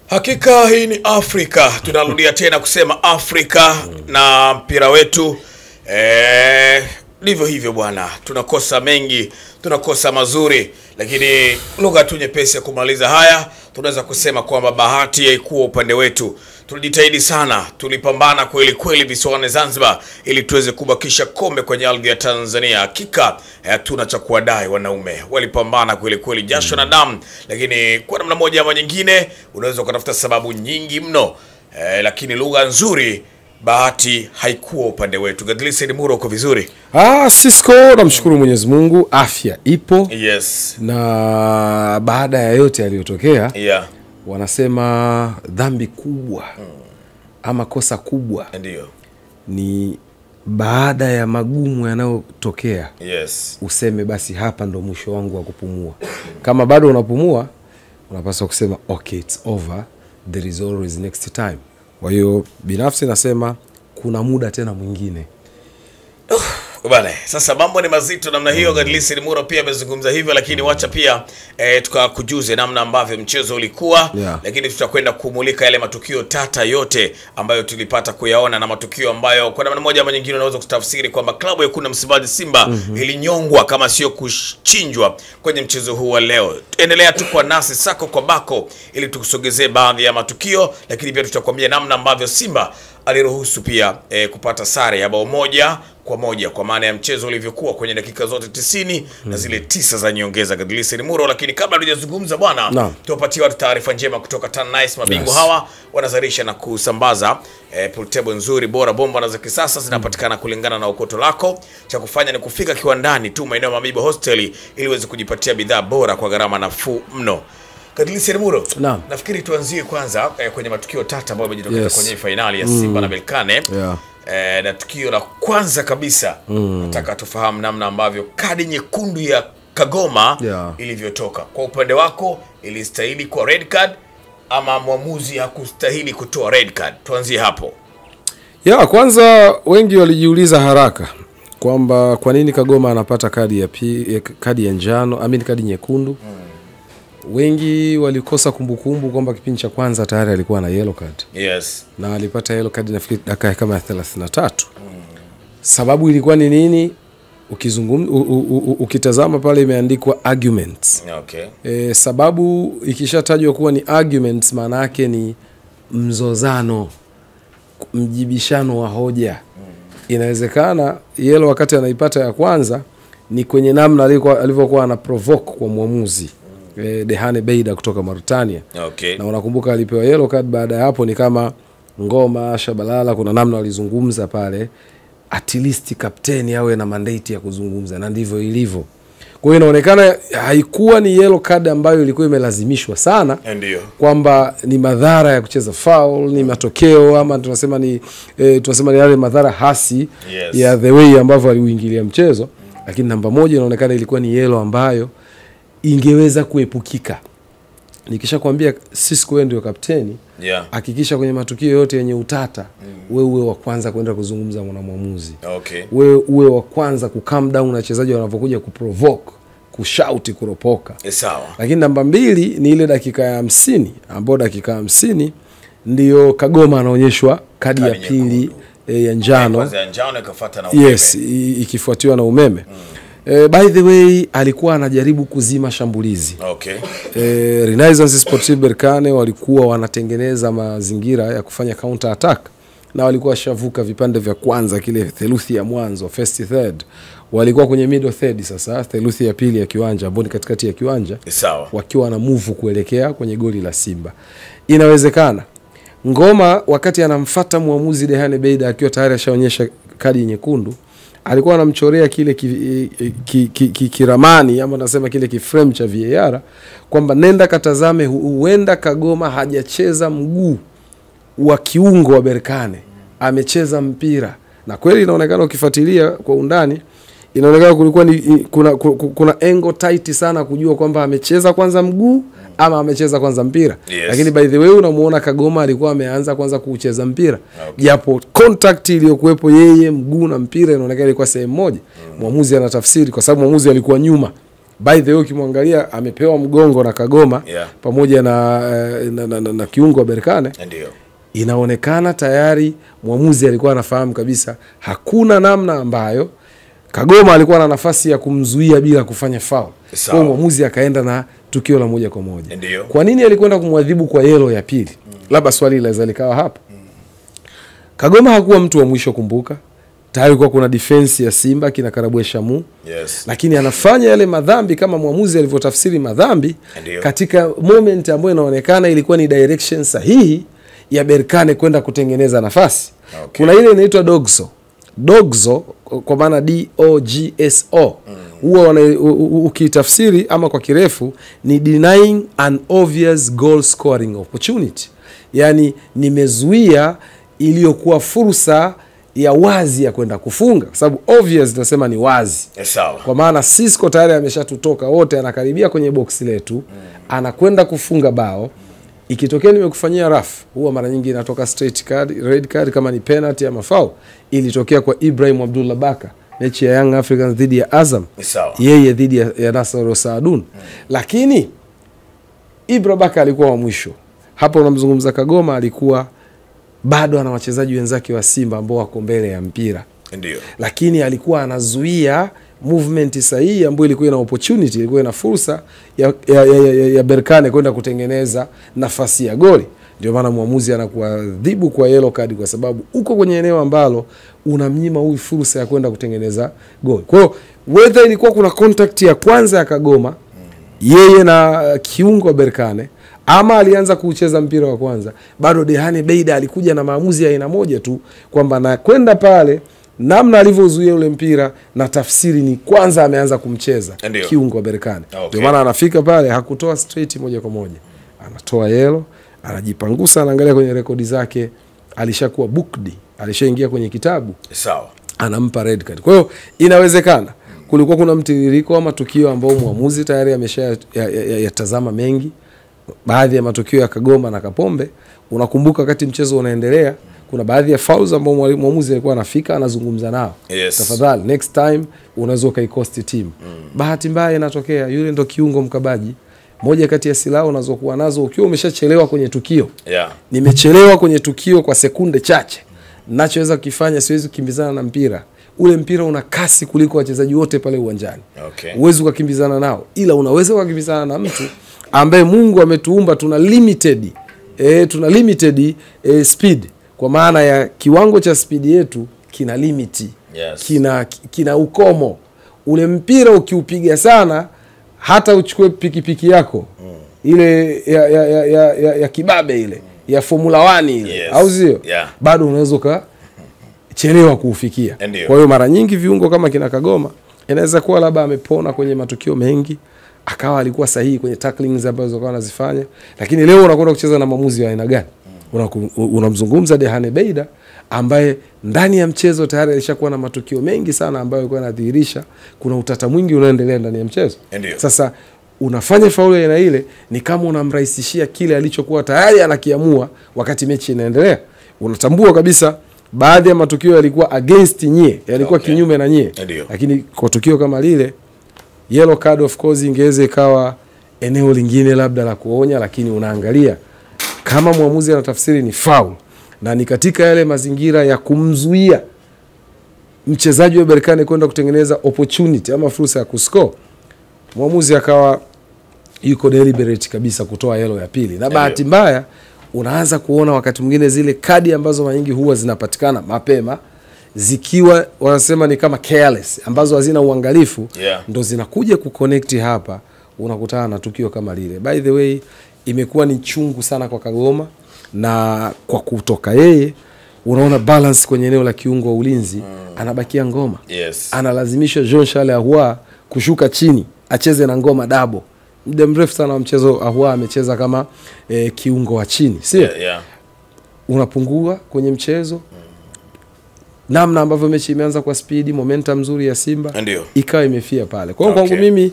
Hakika hii ni Afrika. Tunarudia tena kusema Afrika na mpira wetu. Ndivyo hivyo bwana. Tunakosa mengi, tunakosa mazuri, lakini lugha tu nyepesi ya kumaliza haya, tunaweza kusema kwamba bahati haikuwa upande wetu. Tulijitahidi sana, tulipambana kweli kweli visiwani Zanzibar ili tuweze kubakisha kombe kwenye ardhi ya Tanzania. Hakika hatuna cha kuwadai wanaume. Walipambana kweli kweli jasho na damu, lakini kwa namna moja ama nyingine unaweza kutafuta sababu nyingi mno. Lakini lugha nzuri, bahati haikuwa upande wetu. Gadlisi Muro, uko vizuri? Cisco, namshukuru Mwenyezi Mungu, afya ipo. Yes. Na baada ya yote yaliyotokea, wanasema dhambi kubwa ama kosa kubwa ndio ni baada ya magumu yanayotokea, useme basi hapa ndo mwisho wangu wa kupumua. Kama bado unapumua, unapaswa kusema okay, it's over, there is always next time. Kwa hiyo binafsi nasema kuna muda tena mwingine. Bwana, sasa mambo ni mazito namna hiyo. Gadlisi Muro pia amezungumza hivyo, lakini wacha pia tukakujuze namna ambavyo mchezo ulikuwa. Lakini tutakwenda kumulika yale matukio tata yote ambayo tulipata kuyaona, na matukio ambayo kwa namna moja ama nyingine unaweza kutafsiri kwamba klabu ya Kuna Msimbazi Simba ilinyongwa kama sio kuchinjwa kwenye mchezo huu wa leo. Endelea tu kwa nasi sako kwa bako ili tukusogezee baadhi ya matukio, lakini pia tutakwambia namna ambavyo Simba aliruhusu pia kupata sare ya bao 1-1 kwa maana ya mchezo ulivyokuwa kwenye dakika zote 90 na zile 9 za nyongeza. Gadlisi Muro, lakini kabla hatujazungumza bwana, tuwapatie watu taarifa njema kutoka Tan Nice. Mabingwa hawa wanazalisha na kusambaza pool table nzuri bora, bomba na za kisasa zinapatikana kulingana na ukoto lako. Cha kufanya ni kufika kiwandani tu maeneo ya Mabibo Hostel ili uweze kujipatia bidhaa bora kwa gharama nafuu mno. Gadlisi Muro, nafikiri tuanzie kwanza kwenye matukio tata ambayo yamejitokeza kwenye finali ya Simba na Berkane. Na tukio la kwanza kabisa, nataka tufahamu namna ambavyo kadi nyekundu ya Kagoma ilivyotoka. Kwa upande wako, ilistahili kwa red card ama mwamuzi hakustahili kutoa red card? Tuanzie hapo. Kwanza wengi walijiuliza haraka kwamba kwa nini Kagoma anapata kadi ya njano, kadi nyekundu. Wengi walikosa kumbukumbu kwamba kipindi cha kwanza tayari alikuwa na yellow card. Na alipata yellow card nafikiri dakika kama ya 33. Sababu ilikuwa ni nini? Ukitazama pale imeandikwa arguments. Sababu ikishatajwa kuwa ni arguments, maana yake ni mzozano, mjibishano wa hoja. Inawezekana yellow wakati anaipata ya kwanza ni kwenye namna alivyokuwa ana provoke kwa muamuzi Dehane Beida kutoka Mauritania. Na unakumbuka alipewa yellow card baada ya hapo, ni kama Ngoma Shabalala kuna namna walizungumza pale, at least kapteni awe na mandate ya kuzungumza, na ndivyo ilivyo. Kwa hiyo inaonekana haikuwa ni yellow card ambayo ilikuwa imelazimishwa sana, kwamba ni madhara ya kucheza foul, ni matokeo ama tunasema ni yale madhara hasi ya the way ambavyo aliuingilia mchezo. Lakini namba moja inaonekana ilikuwa ni yellow ambayo ingeweza kuepukika. Nikisha kuambia Cisco wewe ndio kapteni, hakikisha kwenye matukio yote yenye utata wewe uwe wa kwanza kwenda kuzungumza na mwamuzi. Wewe uwe wa kwanza ku calm down na wachezaji wanapokuja kuprovoke, kushout, kuropoka. Lakini namba 2 ni ile dakika ya 50, ambapo dakika ya 50 ndio Kagoma anaonyeshwa kadi ya pili ya njano. Kwanza ya njano ikafuata na umeme. Ikifuatiwa na umeme. By the way, alikuwa anajaribu kuzima shambulizi. Renaissance Sportive Berkane walikuwa wanatengeneza mazingira ya kufanya counter attack, na walikuwa washavuka vipande vya kwanza, kile theluthi ya mwanzo, first third. Walikuwa kwenye middle third, sasa theluthi ya pili ya kiwanja, ambao ni katikati ya kiwanja, wakiwa na move kuelekea kwenye goli la Simba. Inawezekana Ngoma wakati anamfuata muamuzi Dehane Beida akiwa tayari ashaonyesha kadi nyekundu, alikuwa anamchorea kile kiramani ama nasema kile kiframe cha VAR kwamba nenda katazame, huenda Kagoma hajacheza mguu wa kiungo wa Berkane, amecheza mpira. Na kweli inaonekana ukifuatilia kwa undani, inaonekana kulikuwa ni kuna angle tight sana kujua kwamba amecheza kwanza mguu ama amecheza kwanza mpira. Lakini by the way unamuona Kagoma alikuwa ameanza kwanza kucheza mpira. Japo contact iliyokuepo yeye mguu na mpira inaonekana ilikuwa sehemu moja. Muamuzi anatafsiri kwa sababu muamuzi alikuwa nyuma By the way ukimwangalia amepewa mgongo na Kagoma pamoja na kiungo wa Berkane. Ndio. Inaonekana tayari mwamuzi alikuwa anafahamu kabisa hakuna namna ambayo Kagoma alikuwa na nafasi ya kumzuia bila kufanya foul. Kwa mwamuzi akaenda na tukio la moja kwa moja. Ndiyo. Kwa nini alikwenda kumwadhibu kwa yellow ya pili? Labda swali laweza likawa hapa. Kagoma hakuwa mtu wa mwisho, kumbuka. Tayari kwa kuna defense ya Simba kina Karabwe Shamu. Yes. Lakini anafanya yale madhambi kama mwamuzi alivyotafsiri madhambi. Ndiyo. Katika moment ambayo inaonekana ilikuwa ni direction sahihi ya Berkane kwenda kutengeneza nafasi. Okay. Kuna ile inaitwa Dogso kwa maana DOGSO. Huwa ukitafsiri ama kwa kirefu ni denying an obvious goal scoring opportunity. Yani nimezuia iliyokuwa fursa ya wazi ya kwenda kufunga, kwa sababu obvious tunasema ni wazi. Sawa. Kwa maana Cisco tayari ameshatutoka wote, anakaribia kwenye box letu, anakwenda kufunga bao. Ikitokea nimekufanyia rough, huwa mara nyingi inatoka straight card, red card kama ni penalty ama foul. Ilitokea kwa Ibrahim Abdullah Baka mechi ya Young Africans dhidi ya Azam. Yeye dhidi ya Nasser Saadun. Lakini Ibrahim Baka alikuwa wa mwisho. Hapo unamzungumza Kagoma alikuwa bado ana wachezaji wenzake wa Simba ambao wako mbele ya mpira. Ndio. Lakini alikuwa anazuia movement sahihi ambayo ilikuwa ina opportunity, ilikuwa ina fursa ya Berkane kwenda kutengeneza nafasi ya goli. Ndio maana muamuzi anakuadhibu kwa yellow card, kwa sababu uko kwenye eneo ambalo unamnyima huyu fursa ya kwenda kutengeneza goli. Kwa hiyo whether ilikuwa kuna contact ya kwanza ya Kagoma yeye na kiungo Berkane, ama alianza kucheza mpira wa kwanza, bado Dehane Beida alikuja na maamuzi ya aina moja tu, kwamba na kwenda pale namna alivyozuia ule mpira na tafsiri ni kwanza ameanza kumcheza kiungo wa Berkane. Ndio maana anafika pale hakutoa straight moja kwa moja, anatoa yellow, anajipangusa, anaangalia kwenye rekodi zake alishakuwa booked, alishaingia kwenye kitabu. Sawa. Anampa red card. Kwa hiyo inawezekana kulikuwa kuna mtiririko wa matukio ambao muamuzi tayari ameshayatazama mengi. Baadhi ya matukio ya Kagoma na Kapombe, unakumbuka wakati mchezo unaendelea, kuna baadhi ya fouls ambao muamuzi alikuwa anafika anazungumza nao. Yes. Tafadhali next time unaweza kaikosti team. Bahati mbaya inatokea yule ndo kiungo mkabaji. Moja kati ya silaha unazokuwa nazo ukiwa umeshachelewa kwenye tukio. Nimechelewa kwenye tukio kwa sekunde chache. Ninachoweza kufanya siwezi kukimbizana na mpira. Ule mpira una kasi kuliko wachezaji wote pale uwanjani. Uwezo kukimbizana nao, ila unaweza kukimbizana na mtu ambaye Mungu ametuumba tuna limited speed, kwa maana ya kiwango cha speed yetu kina limiti. Kina ukomo. Ule mpira ukiupiga sana, hata uchukue pikipiki yako ile ya kibabe ile ya Formula 1 ile, au sio? Bado unaweza chelewa kuufikia. Kwa hiyo mara nyingi viungo kama kina Kagoma inaweza kuwa labda amepona kwenye matukio mengi, akawa alikuwa sahihi kwenye tacklings ambazo akawa anazifanya, lakini leo unakwenda kucheza na maamuzi ya aina gani? Unamzungumza Dehane Beida ambaye ndani ya mchezo tayari alishakuwa na matukio mengi sana ambayo yalikuwa yanadhihirisha kuna utata mwingi unaoendelea ndani ya mchezo. Sasa unafanya faulu ya ile ni kama unamrahisishia kile alichokuwa tayari anakiamua wakati mechi inaendelea. Unatambua kabisa baadhi ya matukio yalikuwa against nyie, yalikuwa kinyume na nyie. Lakini kwa tukio kama lile, yellow card of course ingeweza ikawa eneo lingine labda la kuonya, lakini unaangalia kama muamuzi anatafsiri ni foul na ni katika yale mazingira ya kumzuia mchezaji wa Berkane kwenda kutengeneza opportunity ama fursa ya kuscore, muamuzi akawa yuko deliberate kabisa kutoa yellow ya pili. Na bahati mbaya unaanza kuona wakati mwingine zile kadi ambazo mara nyingi huwa zinapatikana mapema zikiwa wanasema ni kama careless, ambazo hazina uangalifu, ndo zinakuja kuconnect hapa, unakutana na tukio kama lile. By the way, imekuwa ni chungu sana kwa Kagoma, na kwa kutoka yeye unaona balance kwenye eneo la kiungo wa ulinzi anabakia Ngoma. Analazimisha Jean Charles Ahoua kushuka chini acheze na Ngoma double. Muda mrefu sana wa mchezo Ahoua amecheza kama kiungo wa chini, sio? Unapungua kwenye mchezo. Namna ambavyo mechi imeanza kwa speed, momentum nzuri ya Simba ikawa imefia pale. Kwa hiyo kwangu mimi,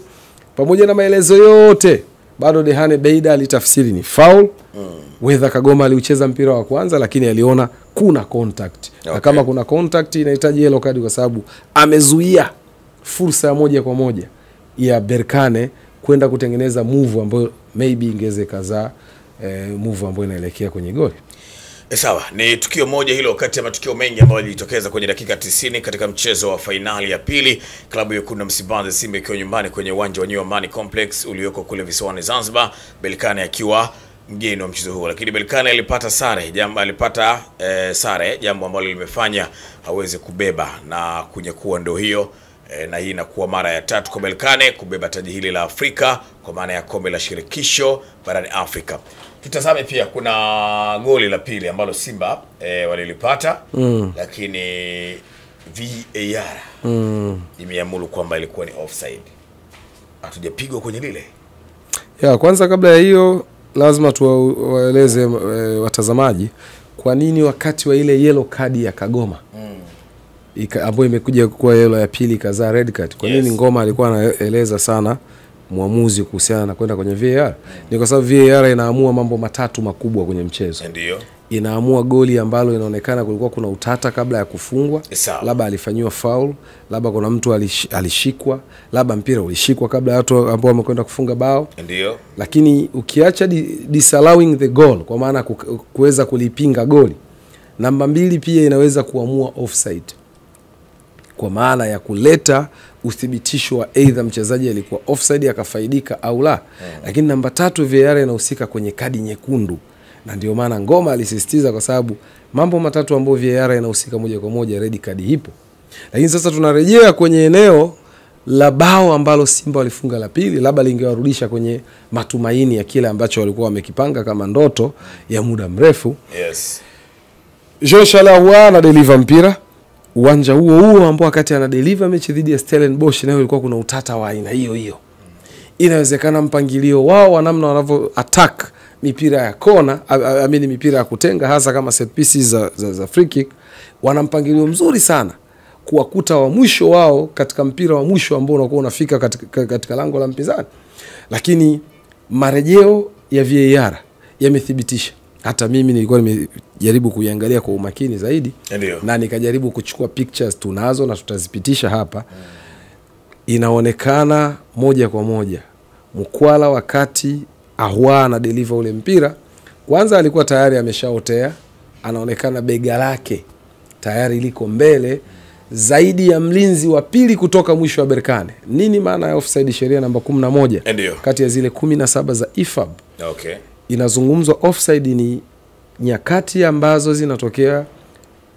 pamoja na maelezo yote, bado Dehane Beida alitafsiri ni foul. Whether Kagoma aliucheza mpira wa kwanza, lakini aliona kuna contact. Na kama kuna contact inahitaji yellow card, kwa sababu amezuia fursa ya moja kwa moja ya Berkane kwenda kutengeneza move ambayo maybe ingeze kazaa move ambayo inaelekea kwenye goli. Sawa, ni tukio moja hilo kati ya matukio mengi ambayo yalijitokeza kwenye dakika 90 katika mchezo wa fainali ya pili, klabu ya Wekundu Msimbazi Simba ikiwa nyumbani kwenye uwanja wa New Amani Complex ulioko kule visiwani Zanzibar, Berkane akiwa mgeni wa mchezo huo. Lakini Berkane alipata sare, jambo ambalo limefanya hawezi kubeba na kunyakua ndio hiyo. Na hii inakuwa mara ya 3 kwa Berkane kubeba taji hili la Afrika kwa maana ya kombe la shirikisho barani Afrika. Tutazame pia kuna goli la pili ambalo Simba walilipata lakini VAR imeamuru kwamba ilikuwa ni offside. Hatujapigwa kwenye lile. Kwanza kabla ya hiyo lazima tuwaeleze watazamaji kwa nini wakati wa ile yellow card ya Kagoma ambayo imekuja kuwa yellow ya pili kazaa red card. Kwa nini Ngoma alikuwa anaeleza sana muamuzi kuhusiana na kwenda kwenye VAR? Ni kwa sababu VAR inaamua mambo matatu makubwa kwenye mchezo. Ndio. Inaamua goli ambalo inaonekana kulikuwa kuna utata kabla ya kufungwa, labda alifanywa foul, labda kuna mtu alishikwa, labda mpira ulishikwa kabla ya watu ambao wamekwenda kufunga bao. Ndio. Lakini ukiacha disallowing the goal, kwa maana kuweza kulipinga goli, namba 2 pia inaweza kuamua offside, kwa maana ya kuleta uthibitisho wa either mchezaji alikuwa offside akafaidika au la. Lakini namba 3 VAR inahusika kwenye kadi nyekundu, na ndio maana Ngoma alisisitiza kwa sababu mambo matatu ambayo VAR inahusika moja kwa moja, red card ipo. Lakini sasa tunarejea kwenye eneo la bao ambalo Simba walifunga la pili, labda lingewarudisha kwenye matumaini ya kile ambacho walikuwa wamekipanga kama ndoto ya muda mrefu. Jean Shalawa na deliver mpira uwanja huo ambao wakati ana deliver mechi dhidi ya Stellenbosch nayo ilikuwa kuna utata wa aina hiyo. Inawezekana mpangilio wao wa namna wanavyo attack mipira ya kona, mipira ya kutenga, hasa kama set pieces za free kick, wana mpangilio mzuri sana kuwakuta wa mwisho wao katika mpira wa mwisho ambao unakuwa unafika katika lango la mpinzani. Lakini marejeo ya VAR yamethibitisha. Hata mimi nilikuwa nimejaribu kuiangalia kwa umakini zaidi. Na nikajaribu kuchukua pictures tunazo na tutazipitisha hapa. Inaonekana moja kwa moja Mkwala wakati Ahoua na deliver ule mpira, kwanza alikuwa tayari ameshaotea, anaonekana bega lake tayari liko mbele zaidi ya mlinzi wa pili kutoka mwisho wa Berkane. Nini maana ya offside? Sheria namba 11 kati ya zile 17 za IFAB. Inazungumzwa offside ni nyakati ambazo zinatokea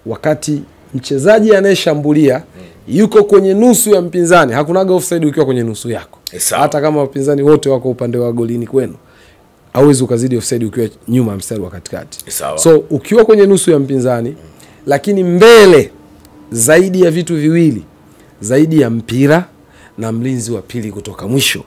wakati mchezaji anayeshambulia yuko kwenye nusu ya mpinzani. Hakunaga offside ukiwa kwenye nusu yako. Hata kama wapinzani wote wako upande wa golini kwenu, hauwezi ukazidi offside ukiwa nyuma mstari wa katikati. So ukiwa kwenye nusu ya mpinzani lakini mbele zaidi ya vitu viwili, zaidi ya mpira na mlinzi wa pili kutoka mwisho.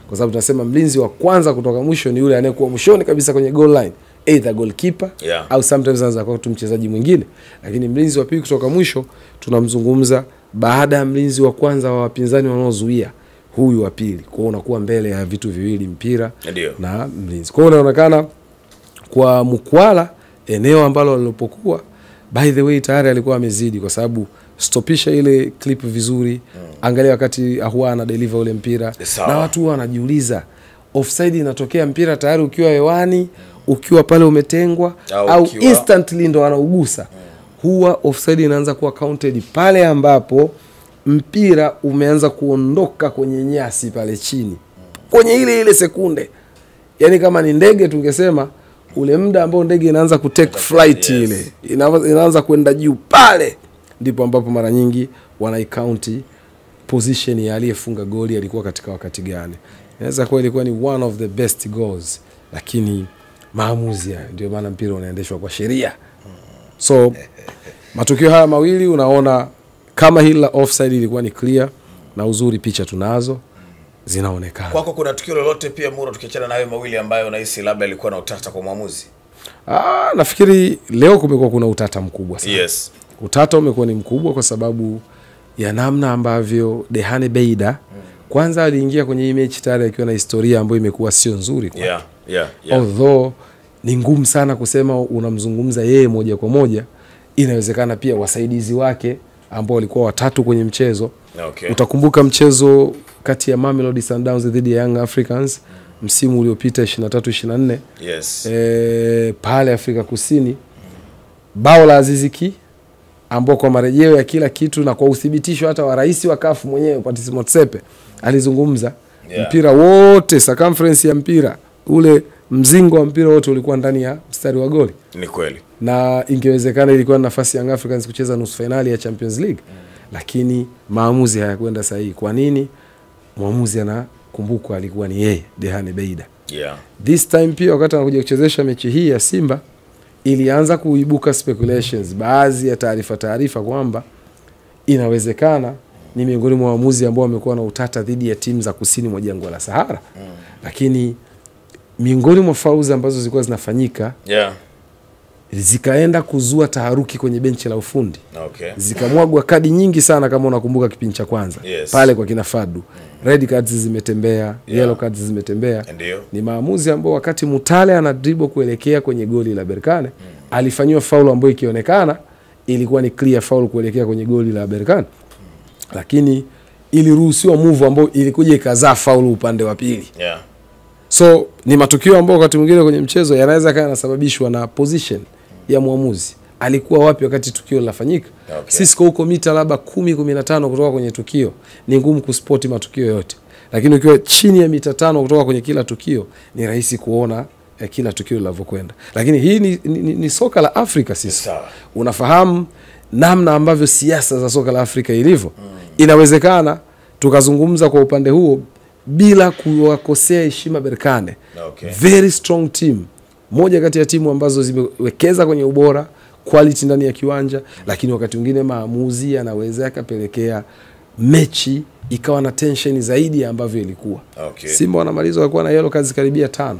Kwa sababu tunasema mlinzi wa kwanza kutoka mwisho ni yule anayekuwa mwishoni kabisa kwenye goal line, either goalkeeper au sometimes anaweza kuwa mchezaji mwingine. Lakini mlinzi wa pili kutoka mwisho tunamzungumza baada ya mlinzi wa kwanza wa wapinzani wanaozuia, huyu wa pili. Kwa hiyo unakuwa mbele ya vitu viwili, mpira na mlinzi. Kwa hiyo inaonekana kwa Mkwala eneo ambalo alipokuwa, by the way, tayari alikuwa amezidi, kwa sababu stopisha ile clip vizuri. Angalia wakati Ahoua na deliver ule mpira, na watu wanajiuliza offside inatokea mpira tayari ukiwa hewani, ukiwa pale umetengwa au instantly ndo anaugusa. Huwa offside inaanza kuwa counted pale ambapo mpira umeanza kuondoka kwenye nyasi pale chini, kwenye ile sekunde. Yani kama ni ndege tungesema ule muda ambao ndege inaanza kutake flight, ile inaanza kwenda juu, pale ndipo ambapo mara nyingi wanaikaunti position ya aliyefunga goli alikuwa katika wakati gani. Inaweza kuwa ilikuwa ni one of the best goals, lakini maamuzi ndio maana mpira unaendeshwa kwa sheria. So matukio haya mawili unaona kama hili la offside ilikuwa ni clear, na uzuri picha tunazo zinaonekana. Kwako kuna tukio lolote pia Muro, tukiachana na hayo mawili ambayo unahisi labda ilikuwa na utata kwa muamuzi? Nafikiri leo kumekuwa kuna utata mkubwa sana. Utata umekuwa ni mkubwa kwa sababu ya namna ambavyo Dehane Beida kwanza aliingia kwenye hii mechi tayari akiwa na historia ambayo imekuwa sio nzuri kwa. Although ni ngumu sana kusema unamzungumza yeye moja kwa moja, inawezekana pia wasaidizi wake ambao walikuwa watatu kwenye mchezo Utakumbuka mchezo kati ya Mamelodi Sundowns dhidi ya Young Africans msimu uliopita 23-24. Yes. Pale Afrika Kusini, bao la Aziz Ki ambao kwa marejeo ya kila kitu na kwa uthibitisho hata wa rais wa CAF mwenyewe Patrice Motsepe alizungumza, mpira wote, circumference ya mpira ule, mzingo wa mpira wote ulikuwa ndani ya mstari wa goli. Ni kweli. Na ingewezekana ilikuwa nafasi ya Young Africans kucheza nusu finali ya Champions League. Lakini maamuzi hayakwenda sahihi. Kwa nini? Mwamuzi anakumbukwa alikuwa ni yeye, Dehane Beida. This time pia wakati anakuja kuchezesha mechi hii ya Simba, ilianza kuibuka speculations, baadhi ya taarifa kwamba inawezekana ni miongoni mwa waamuzi ambao wamekuwa na utata dhidi ya timu za kusini mwa jangwa la Sahara. Lakini miongoni mwa fauzi ambazo zilikuwa zinafanyika zikaenda kuzua taharuki kwenye benchi la ufundi. Zikamwagwa kadi nyingi sana kama unakumbuka kipindi cha kwanza. Pale kwa kina Fadu. Red cards zimetembea, yellow cards zimetembea. Ni maamuzi ambao wakati Mutale ana dribble kuelekea kwenye goli la Berkane, alifanywa foul ambayo ikionekana ilikuwa ni clear foul kuelekea kwenye goli la Berkane. Lakini iliruhusiwa move ambayo ilikuja ikazaa foul upande wa pili. So ni matukio ambayo wakati mwingine kwenye mchezo yanaweza kana yanasababishwa na position ya muamuzi. Alikuwa wapi wakati tukio linafanyika? Sisi huko mita labda 10-15 kutoka kwenye tukio, ni ngumu kuspoti matukio yote. Lakini ukiwa chini ya mita 5 kutoka kwenye kila tukio, ni rahisi kuona kila tukio linavyokwenda. Lakini hii ni soka la Afrika sisi. Unafahamu namna ambavyo siasa za soka la Afrika ilivyo. Inawezekana tukazungumza kwa upande huo bila kuwakosea heshima Berkane. Very strong team. Moja kati ya timu ambazo zimewekeza kwenye ubora, quality ndani ya kiwanja, lakini wakati mwingine maamuzi yanaweza yakapelekea mechi ikawa na tension zaidi ambavyo ilikuwa. Simba wanamaliza walikuwa na yellow cards karibia 5.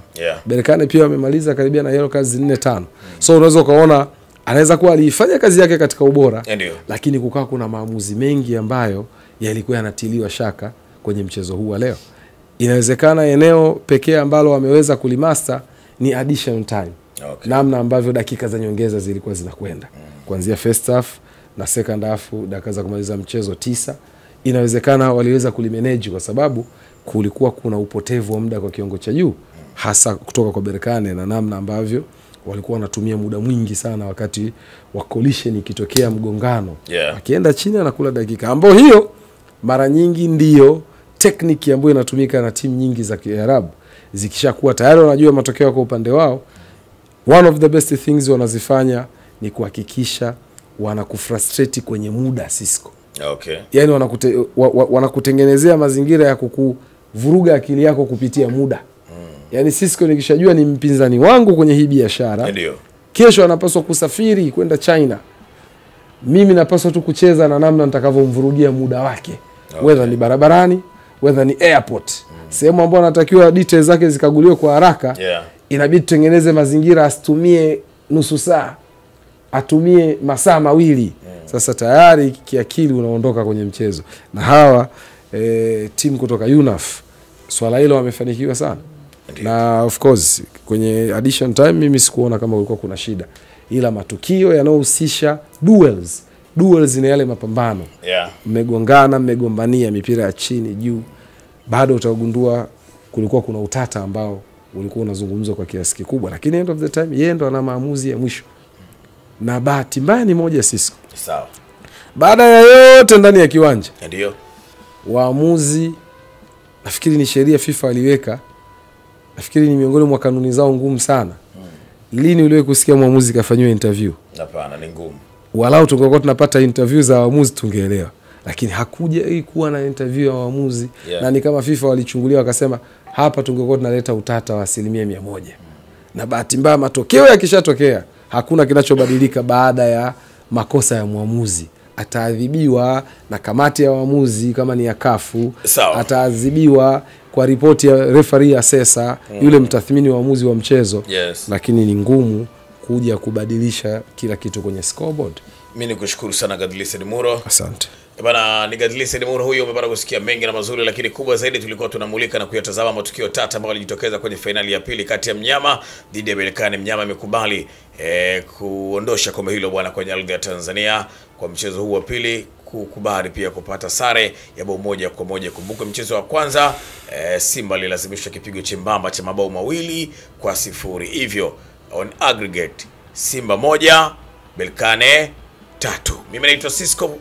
Berkane pia wamemaliza karibia na yellow cards 4-5. So unaweza kuona anaweza kuwa alifanya kazi yake katika ubora, lakini kukaa kuna maamuzi mengi ambayo yalikuwa yanatiliwa shaka kwenye mchezo huu wa leo. Inawezekana eneo pekee ambalo wameweza kulimaster ni additional time. Namna ambavyo dakika za nyongeza zilikuwa zinakwenda. Kuanzia first half na second half, dakika za kumaliza mchezo 9. Inawezekana waliweza kulimanage kwa sababu kulikuwa kuna upotevu wa muda kwa kiwango cha juu, hasa kutoka kwa Berkane, na namna ambavyo walikuwa wanatumia muda mwingi sana wakati wa collision ikitokea mgongano. Akienda chini anakula dakika. Ambapo hiyo mara nyingi ndiyo technique ambayo inatumika na timu nyingi za Kiarabu. Zikishakuwa tayari wanajua matokeo kwa upande wao, one of the best things wanazifanya ni kuhakikisha wanakufrustrate kwenye muda, Cisco. Yaani wanakutengenezea mazingira ya kukuvuruga akili yako kupitia muda. Yaani Cisco nikishajua ni mpinzani wangu kwenye hii biashara, kesho anapaswa kusafiri kwenda China, mimi napaswa tu kucheza na namna nitakavyomvurugia muda wake. Whether ni barabarani, whether ni airport, sehemu ambayo anatakiwa details zake zikaguliwe kwa haraka, inabidi tutengeneze mazingira asitumie nusu saa, atumie masaa mawili. Sasa tayari kiakili unaondoka kwenye mchezo. Na hawa timu kutoka UNAF swala hilo wamefanikiwa sana. Na of course kwenye addition time mimi sikuona kama kulikuwa kuna shida, ila matukio yanayohusisha duels ni yale mapambano. Mmegongana, mmegombania mipira ya chini juu, bado utagundua kulikuwa kuna utata ambao ulikuwa unazungumzwa kwa kiasi kikubwa. Lakini end of the time yeye ndo ana maamuzi ya mwisho. Na bahati mbaya ni moja sisi. Baada ya yote ndani ya kiwanja, waamuzi, nafikiri ni sheria FIFA aliweka, nafikiri ni miongoni mwa kanuni zao ngumu sana. Lini uliwe kusikia mwamuzi kafanywa interview? Hapana, ni ngumu. Walau tungekuwa tunapata interview za waamuzi tungeelewa. Lakini hakuja kuwa na interview ya waamuzi. Na ni kama FIFA walichungulia wakasema hapa tungekuwa tunaleta utata wa 100%. Na bahati mbaya matokeo yakishatokea, hakuna kinachobadilika baada ya makosa ya mwamuzi. Ataadhibiwa na kamati ya waamuzi kama ni ya kafu, ataadhibiwa kwa ripoti ya referee assessor, yule mtathmini wa waamuzi wa mchezo. Lakini ni ngumu kuja kubadilisha kila kitu kwenye scoreboard. Mimi nikushukuru sana Godless Edmuro. Asante. Bana, ni Godless Edmuro huyo. Umepata kusikia mengi na mazuri, lakini kubwa zaidi tulikuwa tunamulika na kuyatazama matukio tata ambayo yalijitokeza kwenye finali ya pili kati ya Mnyama dhidi ya Berkane. Mnyama amekubali kuondosha kombe hilo bwana kwenye ardhi ya Tanzania kwa mchezo huu wa pili kukubali pia kupata sare ya bao 1-1. Kumbuka mchezo wa kwanza Simba lilazimisha kipigo chembamba cha mabao 2-0. Hivyo on aggregate Simba 1 Berkane 3. Mimi naitwa Cisco,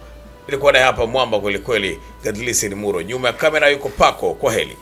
nilikuwa na hapa mwamba kweli kweli Godlisten Muro, nyuma ya kamera yuko Pako. Kwa heli.